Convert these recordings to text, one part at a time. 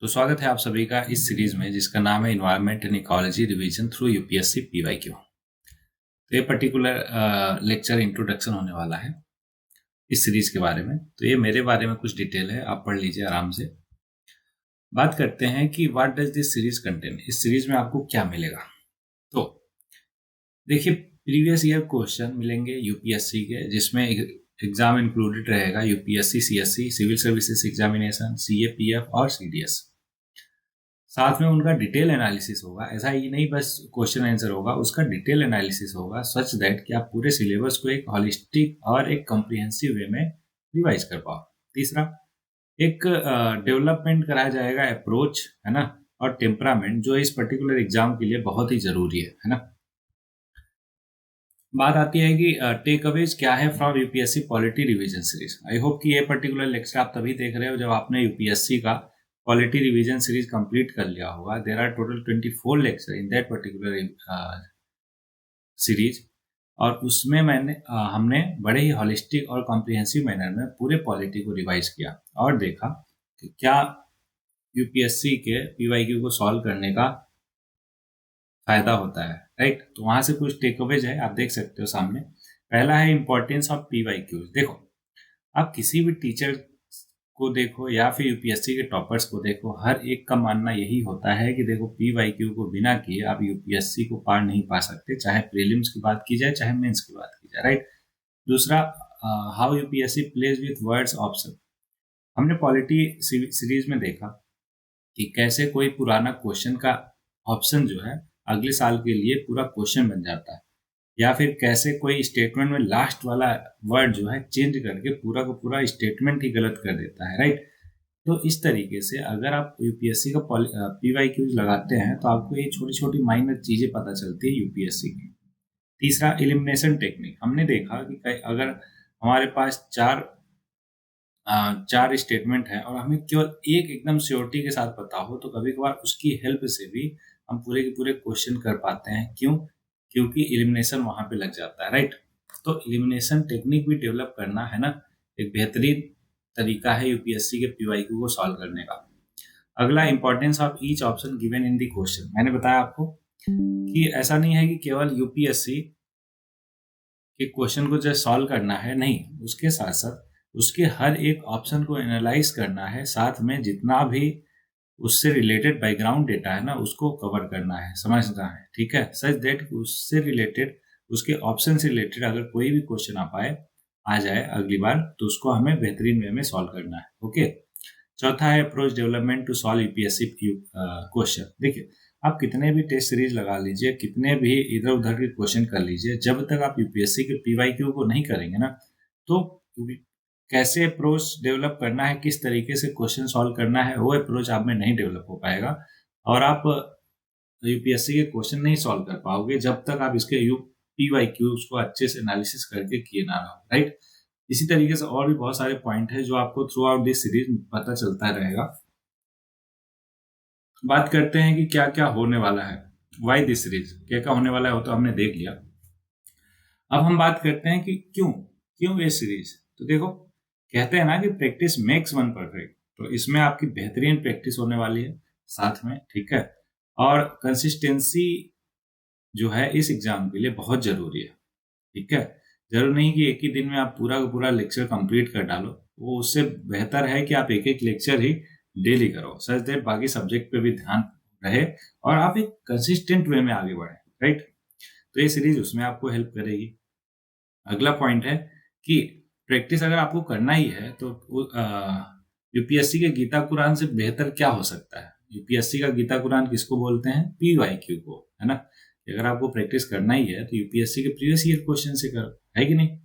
तो स्वागत है आप सभी का इस सीरीज में जिसका नाम है environment and ecology revision through UPSC PYQ. तो ये पर्टिकुलर लेक्चर इंट्रोडक्शन होने वाला है इस सीरीज के बारे में। तो ये मेरे बारे में कुछ डिटेल है, आप पढ़ लीजिए आराम से। बात करते हैं कि what does this series contain, इस सीरीज में आपको क्या मिलेगा। तो देखिए, प्रीवियस ईयर क्वेश्चन मिलेंगे यूपीएससी के, जिसमें एग्जाम इंक्लूडेड रहेगा UPSC, CSC, civil services examination, CAPF और सीडीएस। साथ में उनका डिटेल एनालिसिस होगा। ऐसा ही नहीं बस क्वेश्चन आंसर होगा, उसका डिटेल एनालिसिस होगा सच दैट कि आप पूरे सिलेबस को एक हॉलिस्टिक और एक कॉम्प्रिहेंसिव वे में रिवाइज कर पाओ। तीसरा, एक डेवलपमेंट कराया जाएगा अप्रोच, है ना, और टेम्परामेंट, जो इस पर्टिकुलर एग्जाम के लिए बहुत ही जरूरी है ना। बात आती है कि टेक अवेज क्या है from UPSC polity revision series. I hope कि ये पर्टिकुलर लेक्चर आप तभी देख रहे हो जब आपने यूपीएससी का पॉलिटी रिवीजन सीरीज कंप्लीट कर लिया होगा। There are total 24 lecture in that particular series, और उसमें हमने बड़े ही हॉलिस्टिक और कॉम्प्रिहेंसिव मैनर में पूरे पॉलिटी को रिवाइज किया और देखा कि क्या यूपीएससी के पीवाईक्यू को सॉल्व करने का फायदा होता है, राइट। तो वहां से कुछ टेकअवेज है, आप देख सकते हो सामने। पहला है इंपॉर्टेंस ऑफ पीवाईक्यूज। देखो, आप किसी भी टीचर को देखो या फिर यूपीएससी के टॉपर्स को देखो, हर एक का मानना यही होता है कि देखो, पीवाईक्यू को बिना किए आप यूपीएससी को पार नहीं पा सकते, चाहे प्रीलिम्स की बात की जाए चाहे मेंस की बात की जाए, राइट। दूसरा, how UPSC plays with words option. हमने पॉलिटी सीरीज में देखा कि कैसे कोई पुराना क्वेश्चन का ऑप्शन जो है अगले साल के लिए पूरा क्वेश्चन बन जाता है, या फिर कैसे कोई स्टेटमेंट में लास्ट वाला वर्ड जो है चेंज करके पूरा का पूरा स्टेटमेंट ही गलत कर देता है, राइट। तो इस तरीके से अगर आप यूपीएससी का पीवाईक्यूज लगाते हैं तो आपको ये छोटी छोटी माइनर चीजें पता चलती है यूपीएससी की। तीसरा, एलिमिनेशन टेक्निक। हमने देखा कि अगर हमारे पास चार स्टेटमेंट है और हमें केवल एक एकदम श्योरिटी के साथ पता हो, तो कभी कभार उसकी हेल्प से भी हम पूरे के पूरे क्वेश्चन कर पाते हैं। क्यों? क्योंकि एलिमिनेशन वहां पे लग जाता है, राइट। तो एलिमिनेशन टेक्निक भी डेवलप करना, है ना, एक बेहतरीन तरीका है यूपीएससी के पीवाईक्यू को सॉल्व करने का। अगला, importance of each option given in the question. मैंने बताया आपको कि ऐसा नहीं है कि केवल यूपीएससी के क्वेश्चन को जो सॉल्व करना है, नहीं, उसके साथ साथ उसके हर एक ऑप्शन को एनालाइज करना है, साथ में जितना भी उससे रिलेटेड बैकग्राउंड डेटा है ना, उसको कवर करना है, समझना है, ठीक है। सच दैट उससे रिलेटेड, उसके ऑप्शन से रिलेटेड अगर कोई भी क्वेश्चन आ जाए अगली बार, तो उसको हमें बेहतरीन वे में सॉल्व करना है, ओके। चौथा है approach development to solve UPSC question. देखिए, आप कितने भी टेस्ट सीरीज लगा लीजिए, कितने भी इधर उधर के क्वेश्चन कर लीजिए, जब तक आप यूपीएससी के पीवाईक्यू को नहीं करेंगे ना, तो कैसे अप्रोच डेवलप करना है, किस तरीके से क्वेश्चन सॉल्व करना है, वो अप्रोच आप में नहीं डेवलप हो पाएगा और आप यूपीएससी के क्वेश्चन नहीं सॉल्व कर पाओगे जब तक आप इसके पीवाईक्यूज को अच्छे से एनालिसिस करके किए ना रहो, राइट। इसी तरीके से और भी बहुत सारे पॉइंट है जो आपको थ्रू आउट दिस सीरीज पता चलता रहेगा। बात करते हैं कि क्या क्या होने वाला है, वाई दिस सीरीज, क्या क्या होने वाला है, वो तो हमने देख लिया। अब हम बात करते हैं कि क्यों क्यों ये सीरीज। तो देखो, कहते हैं ना कि प्रैक्टिस मेक्स वन परफेक्ट, तो इसमें आपकी बेहतरीन प्रैक्टिस होने वाली है साथ में, ठीक है। और कंसिस्टेंसी जो है इस एग्जाम के लिए बहुत जरूरी है, ठीक है। जरूर नहीं कि एक ही दिन में आप पूरा का पूरा लेक्चर कंप्लीट कर डालो, वो उससे बेहतर है कि आप एक एक लेक्चर ही डेली करो, सच दैट बाकी सब्जेक्ट पे भी ध्यान रहे और आप एक कंसिस्टेंट वे में आगे बढ़े, राइट। तो ये सीरीज उसमें आपको हेल्प करेगी। अगला पॉइंट है कि प्रैक्टिस अगर आपको करना ही है तो यूपीएससी के गीता कुरान से बेहतर क्या हो सकता है। यूपीएससी का गीता कुरान किसको बोलते हैं? पीवाईक्यू को, है ना। अगर आपको प्रैक्टिस करना ही है तो यूपीएससी के प्रीवियस ईयर क्वेश्चन से करो, है कि नहीं।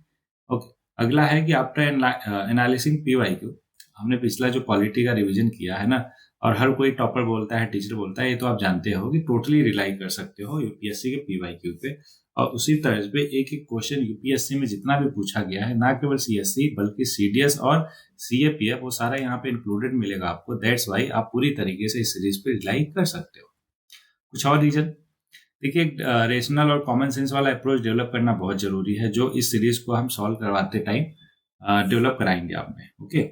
ओके, अगला है कि आफ्टर एनालिसिंग पीवाईक्यू, हमने पिछला जो पॉलिटी का रिवीजन किया है ना, और हर कोई टॉपर बोलता है, टीचर बोलता है, ये तो आप जानते हो कि टोटली रिलाई कर सकते हो यूपीएससी के पीवाईक्यू पे। और उसी तर्ज पे एक एक क्वेश्चन यूपीएससी में जितना भी पूछा गया है, ना केवल सीएससी बल्कि सीडीएस और सीएपीएफ, वो सारा यहाँ पे इंक्लूडेड मिलेगा आपको। दैट्स वाई आप पूरी तरीके से इस सीरीज पे रिलाई कर सकते हो। कुछ और रीजन, देखिए, रेशनल और कॉमन सेंस वाला अप्रोच डेवलप करना बहुत जरूरी है, जो इस सीरीज को हम सॉल्व करवाते टाइम डेवलप कराएंगे आप में, ओके।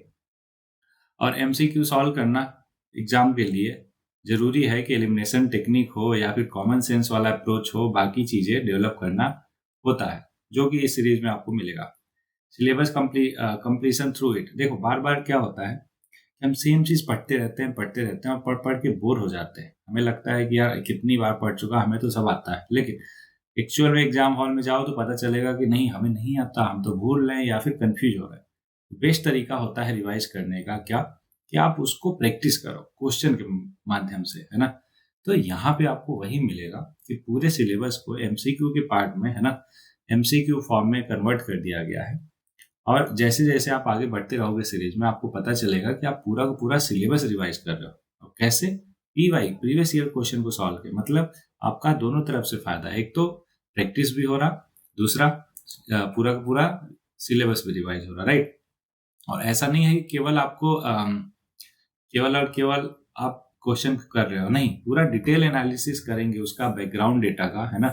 और एमसीक्यू सॉल्व करना एग्जाम के लिए जरूरी है कि एलिमिनेशन टेक्निक हो या फिर कॉमन सेंस वाला अप्रोच हो, बाकी चीजें डेवलप करना होता है, जो कि इस सीरीज में आपको मिलेगा। Syllabus completion through it. देखो बार बार क्या होता है कि हम सेम चीज पढ़ते रहते हैं और पढ़ पढ़ के बोर हो जाते हैं। हमें लगता है कि यार कितनी बार पढ़ चुका, हमें तो सब आता है। लेकिन एक्चुअल में एग्जाम हॉल में जाओ तो पता चलेगा कि नहीं, हमें नहीं आता, हम तो भूल रहे हैं या फिर कंफ्यूज हो रहे हैं। बेस्ट तरीका होता है रिवाइज करने का क्या, कि आप उसको प्रैक्टिस करो क्वेश्चन के माध्यम से, है ना। तो यहाँ पे आपको वही मिलेगा कि पूरे सिलेबस को एमसीक्यू के पार्ट में, है ना, एमसीक्यू फॉर्म में कन्वर्ट कर दिया गया है। और जैसे जैसे आप आगे बढ़ते रहोगे सीरीज में, आपको पता चलेगा कि आप पूरा का पूरा सिलेबस रिवाइज कर रहे हो। और कैसे? पीवाई, प्रीवियस ईयर क्वेश्चन को सॉल्व के, मतलब आपका दोनों तरफ से फायदा है। एक तो प्रैक्टिस भी हो रहा, दूसरा पूरा का पूरा सिलेबस भी रिवाइज हो रहा, राइट। और ऐसा नहीं है कि केवल आपको केवल और केवल आप क्वेश्चन कर रहे हो, नहीं, पूरा डिटेल एनालिसिस करेंगे उसका, बैकग्राउंड डेटा का, है ना,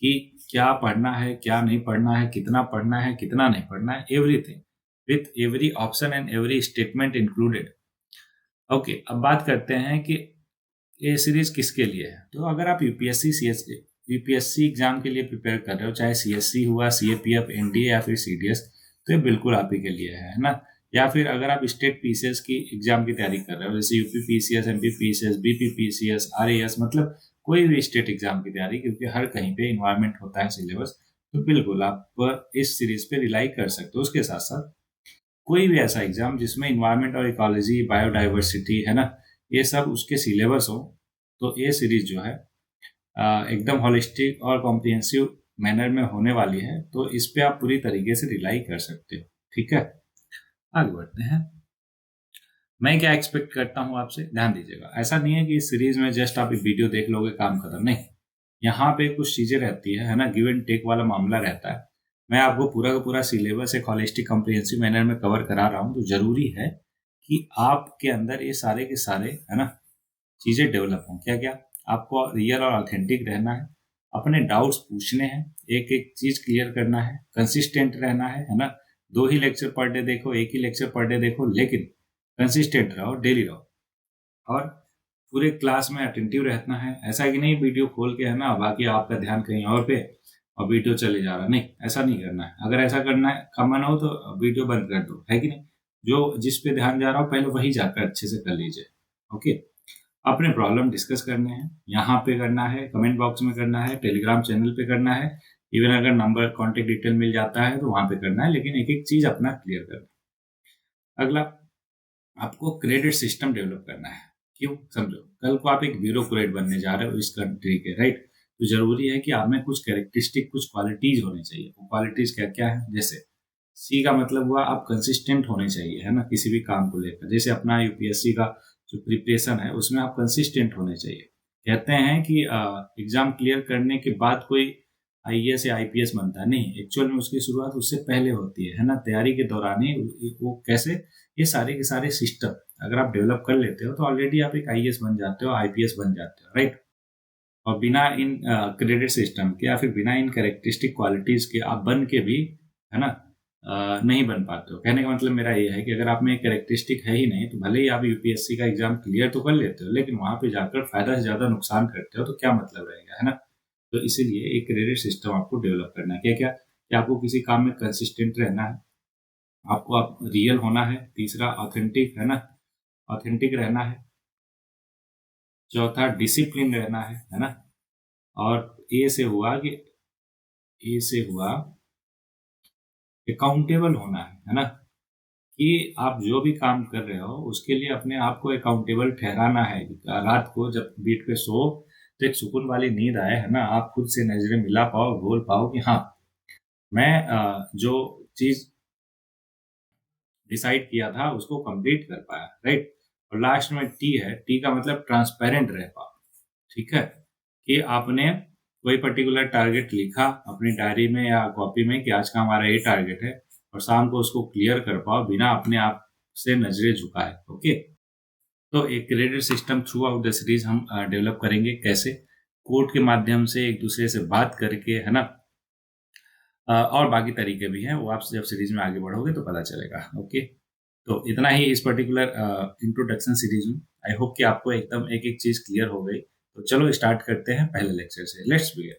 कि क्या पढ़ना है, क्या नहीं पढ़ना है, कितना पढ़ना है, कितना नहीं पढ़ना है, everything with every option and every statement included. Okay, अब बात करते हैं कि ये सीरीज किसके लिए है। तो अगर आप यूपीएससी एग्जाम के लिए प्रिपेयर कर रहे हो, चाहे सीएससी हुआ, सीएपीएफ, एनडीए या फिर सीडीएस, तो ये बिल्कुल आप ही के लिए है ना। या फिर अगर आप स्टेट पीसीएस की एग्जाम की तैयारी कर रहे हो, जैसे UP PCS, MP PCS, BP PCS, RAS, मतलब कोई भी स्टेट एग्जाम की तैयारी, क्योंकि हर कहीं पे इन्वायरमेंट होता है सिलेबस, तो बिल्कुल आप इस सीरीज पे रिलाई कर सकते हो। उसके साथ साथ कोई भी ऐसा एग्जाम जिसमें इन्वायरमेंट और इकोलॉजी, बायोडाइवर्सिटी, है ना, ये सब उसके सिलेबस हो, तो ये सीरीज जो है एकदम होलिस्टिक और कॉम्प्रिहेंसिव मैनर में होने वाली है। तो इस पे आप पूरी तरीके से रिलाई कर सकते हो। ठीक है, आगे बढ़ते हैं। मैं क्या एक्सपेक्ट करता हूँ आपसे, ध्यान दीजिएगा। ऐसा नहीं है कि इस सीरीज में जस्ट आप एक वीडियो देख लोगे, काम खत्म, नहीं। यहाँ पे कुछ चीजें रहती है ना, गिव एंड टेक वाला मामला रहता है। मैं आपको पूरा का पूरा सिलेबस एक होलिस्टिक कॉम्प्रिहेंसिव मैनर में कवर करा रहा हूँ, तो जरूरी है कि आपके अंदर ये सारे के सारे, है ना, चीजें डेवलप हों। क्या क्या? आपको रियल और ऑथेंटिक रहना है, अपने डाउट्स पूछने हैं, एक एक चीज क्लियर करना है, कंसिस्टेंट रहना है ना। 2 ही लेक्चर पर डे देखो, 1 ही लेक्चर पर डे देखो, लेकिन कंसिस्टेंट रहो, डेली रहो। और पूरे क्लास में अटेंटिव रहना है। ऐसा कि नहीं वीडियो खोल के, है ना, बाकी आपका ध्यान कहीं और पे और वीडियो चले जा रहा, नहीं, ऐसा नहीं करना है। अगर ऐसा करना है का मन हो तो वीडियो बंद कर दो, है कि नहीं। जो जिस पे ध्यान जा रहा हो पहले वही जाकर अच्छे से कर लीजिए। ओके, अपने प्रॉब्लम डिस्कस करने हैं, यहाँ पे करना है, कमेंट बॉक्स में करना है, टेलीग्राम चैनल पे करना है, इवन अगर नंबर कॉन्टेक्ट डिटेल मिल जाता है तो वहां पे करना है, लेकिन एक एक चीज अपना क्लियर करना है। अगला, आपको क्रेडिट सिस्टम डेवलप करना है। क्यों? समझो, कल को आप एक ब्यूरोक्रेट बनने जा रहे हो इस कंट्री के, राइट। तो जरूरी है कि आप में कुछ कैरेक्टरिस्टिक, कुछ क्वालिटीज होनी चाहिए। वो क्वालिटीज क्या क्या है? जैसे सी का मतलब हुआ आप कंसिस्टेंट होने चाहिए, है ना, किसी भी काम को लेकर। जैसे अपना यूपीएससी का जो प्रिपरेशन है उसमें आप कंसिस्टेंट होने चाहिए। कहते हैं कि एग्जाम क्लियर करने के बाद कोई आईएएस या आईपीएस बनता है, नहीं, एक्चुअल में उसकी शुरुआत उससे पहले होती है ना, तैयारी के दौरान ही। वो कैसे? ये सारे के सारे सिस्टम अगर आप डेवलप कर लेते हो तो ऑलरेडी आप एक आईएएस बन जाते हो, आईपीएस बन जाते हो, राइट। और बिना इन क्रेडिट सिस्टम के या फिर बिना इन कैरेक्टरिस्टिक क्वालिटीज के आप बन के भी, है ना, नहीं बन पाते हो। कहने का मतलब मेरा ये है कि अगर आप में कैरेक्टरिस्टिक है ही नहीं, तो भले ही आप यूपीएससी का एग्जाम क्लियर तो कर लेते हो, लेकिन वहां पे जाकर फायदा से ज्यादा नुकसान करते हो, तो क्या मतलब रहेगा, है ना। तो इसीलिए एक क्रेडिट सिस्टम आपको डेवलप करना है। क्या क्या? कि आपको किसी काम में कंसिस्टेंट रहना है, आपको आप रियल होना है, तीसरा ऑथेंटिक, है ना, ऑथेंटिक रहना है, चौथा डिसिप्लिन रहना है ना। और ए से हुआ अकाउंटेबल होना है ना, कि आप जो भी काम कर रहे हो उसके लिए अपने आप को अकाउंटेबल ठहराना है। रात को जब बीट पे सो तो एक सुकून वाली नींद आए, है ना, आप खुद से नजरें मिला पाओ, बोल पाओ कि हाँ, मैं जो चीज डिसाइड किया था उसको कंप्लीट कर पाया, राइट। और लास्ट में टी है, टी का मतलब ट्रांसपेरेंट रह पाओ। ठीक है, कि आपने कोई पर्टिकुलर टारगेट लिखा अपनी डायरी में या कॉपी में कि आज का हमारा ये टारगेट है, और शाम को उसको क्लियर कर पाओ बिना अपने आप से नजरें झुकाए। ओके, तो एक credit system through out the series हम डेवलप करेंगे। कैसे? कोड के माध्यम से, एक दूसरे से बात करके, है ना। और बाकी तरीके भी हैं, वो आप जब सीरीज में आगे बढ़ोगे तो पता चलेगा। ओके। तो इतना ही इस पर्टिकुलर इंट्रोडक्शन सीरीज में। आई होप कि आपको एकदम एक एक चीज क्लियर हो गई। तो चलो स्टार्ट करते हैं पहले लेक्चर से। Let's begin.